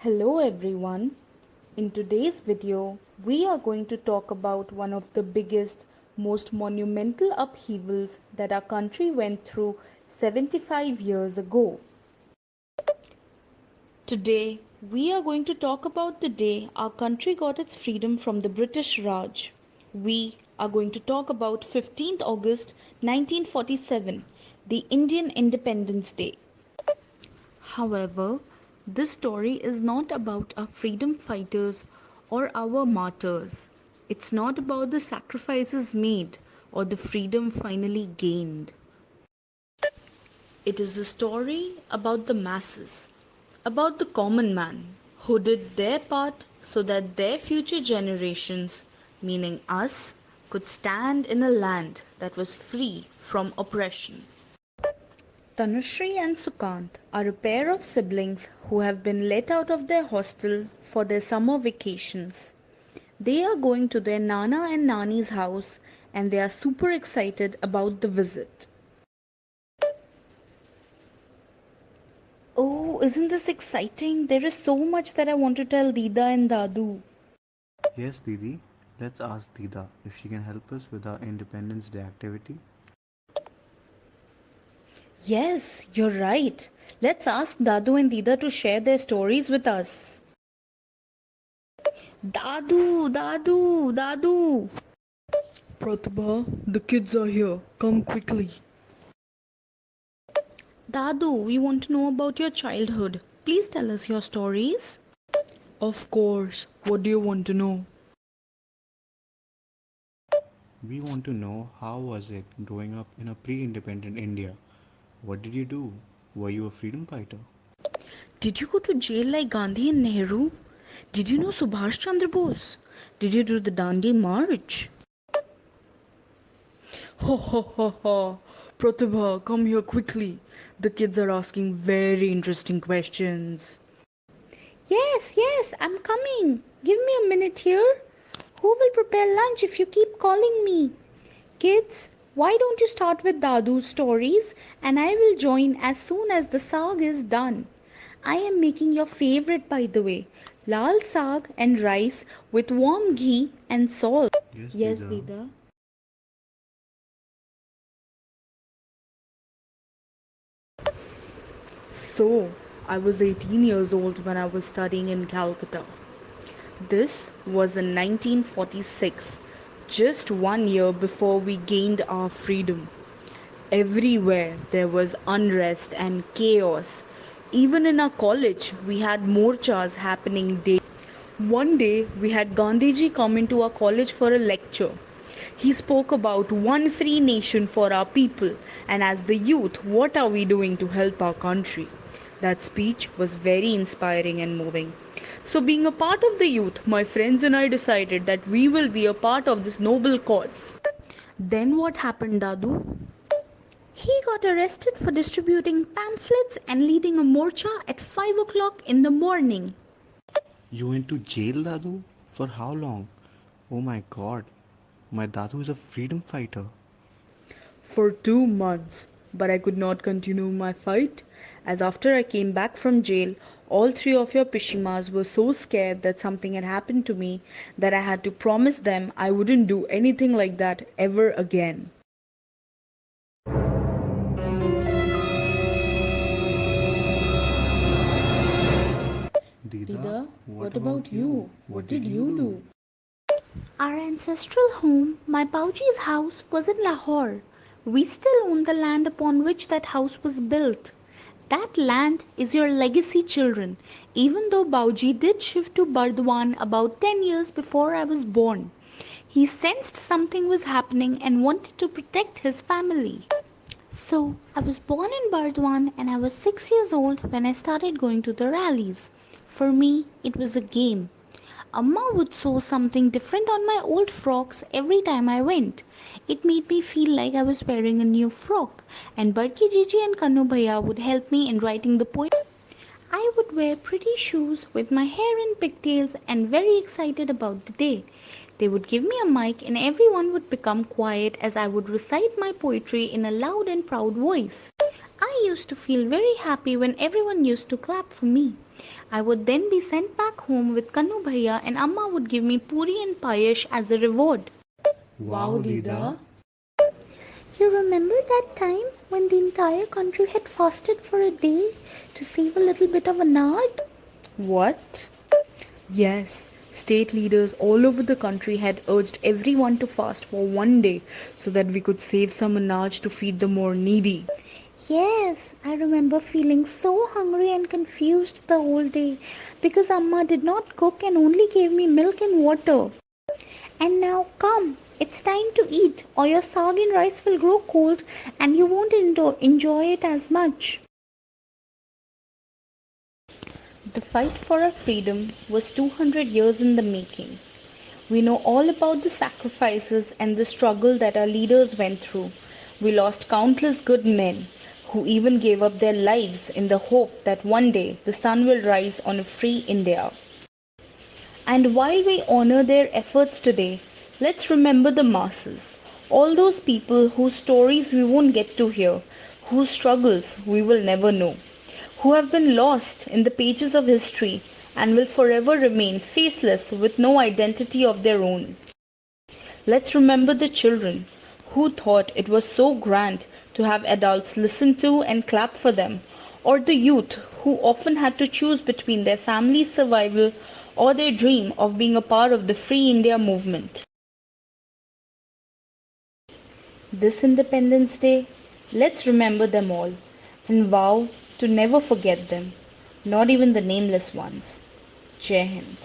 Hello everyone. In today's video, we are going to talk about one of the biggest, most monumental upheavals that our country went through 75 years ago. Today, we are going to talk about the day our country got its freedom from the British Raj. We are going to talk about 15th August 1947, the Indian Independence Day. However, this story is not about our freedom fighters or our martyrs. It's not about the sacrifices made or the freedom finally gained. It is a story about the masses, about the common man who did their part so that their future generations, meaning us, could stand in a land that was free from oppression. Tanushree and Sukant are a pair of siblings who have been let out of their hostel for their summer vacations. They are going to their Nana and Nani's house and they are super excited about the visit. Oh, isn't this exciting? There is so much that I want to tell Dida and Dadu. Yes, Didi. Let's ask Dida if she can help us with our Independence Day activity. Yes, you're right. Let's ask Dadu and Dida to share their stories with us. Dadu, Dadu, Dadu. Pratibha, the kids are here. Come quickly. Dadu, we want to know about your childhood. Please tell us your stories. Of course. What do you want to know? We want to know how was it growing up in a pre-independent India? What did you do? Were you a freedom fighter? Did you go to jail like Gandhi and Nehru? Did you know Subhash Chandra Bose? Did you do the Dandi March? Ha ha ha ha. Pratibha, come here quickly. The kids are asking very interesting questions. Yes, I'm coming. Give me a minute here. Who will prepare lunch if you keep calling me? Kids, why don't you start with Dadu's stories and I will join as soon as the saag is done. I am making your favorite, by the way, lal saag and rice with warm ghee and salt. Yes, Yes, Dida. Dida. So, I was 18 years old when I was studying in Calcutta. This was in 1946, just 1 year before we gained our freedom. Everywhere there was unrest and chaos. Even in our college, we had morchas happening daily. One day, we had Gandhiji come into our college for a lecture. He spoke about one free nation for our people, and as the youth, what are we doing to help our country? That speech was very inspiring and moving. So, being a part of the youth, my friends and I decided that we will be a part of this noble cause. Then what happened, Dadu? He got arrested for distributing pamphlets and leading a morcha at 5 o'clock in the morning. You went to jail, Dadu? For how long? Oh my god. My Dadu is a freedom fighter. For 2 months. But I could not continue my fight, as after I came back from jail, all three of your Pishimas were so scared that something had happened to me that I had to promise them I wouldn't do anything like that ever again. Dida, what about you? What did you do? Our ancestral home, my Bauji's house, was in Lahore. We still own the land upon which that house was built. That land is your legacy, children, even though Bauji did shift to Bardwan about 10 years before I was born. He sensed something was happening and wanted to protect his family. So, I was born in Bardwan and I was 6 years old when I started going to the rallies. For me, it was a game. Amma would sew something different on my old frocks every time I went. It made me feel like I was wearing a new frock, and Barki Gigi and Kannu Bhaiya would help me in writing the poem. I would wear pretty shoes with my hair in pigtails and very excited about the day. They would give me a mic and everyone would become quiet as I would recite my poetry in a loud and proud voice. I I used to feel very happy when everyone used to clap for me. I would then be sent back home with Kannu Bhaiya and Amma would give me puri and payesh as a reward. Wow, Dida. You remember that time when the entire country had fasted for a day to save a little bit of anaj? What? Yes, state leaders all over the country had urged everyone to fast for one day so that we could save some anaj to feed the more needy. Yes, I remember feeling so hungry and confused the whole day because Amma did not cook and only gave me milk and water. And now come, it's time to eat, or your sag and rice will grow cold and you won't enjoy it as much. The fight for our freedom was 200 years in the making. We know all about the sacrifices and the struggle that our leaders went through. We lost countless good men who even gave up their lives in the hope that one day the sun will rise on a free India. And while we honor their efforts today, let's remember the masses. All those people whose stories we won't get to hear, whose struggles we will never know, who have been lost in the pages of history and will forever remain faceless with no identity of their own. Let's remember the children who thought it was so grand to have adults listen to and clap for them, or the youth who often had to choose between their family's survival or their dream of being a part of the Free India movement. This Independence Day, let's remember them all and vow to never forget them, not even the nameless ones. Jai Hind.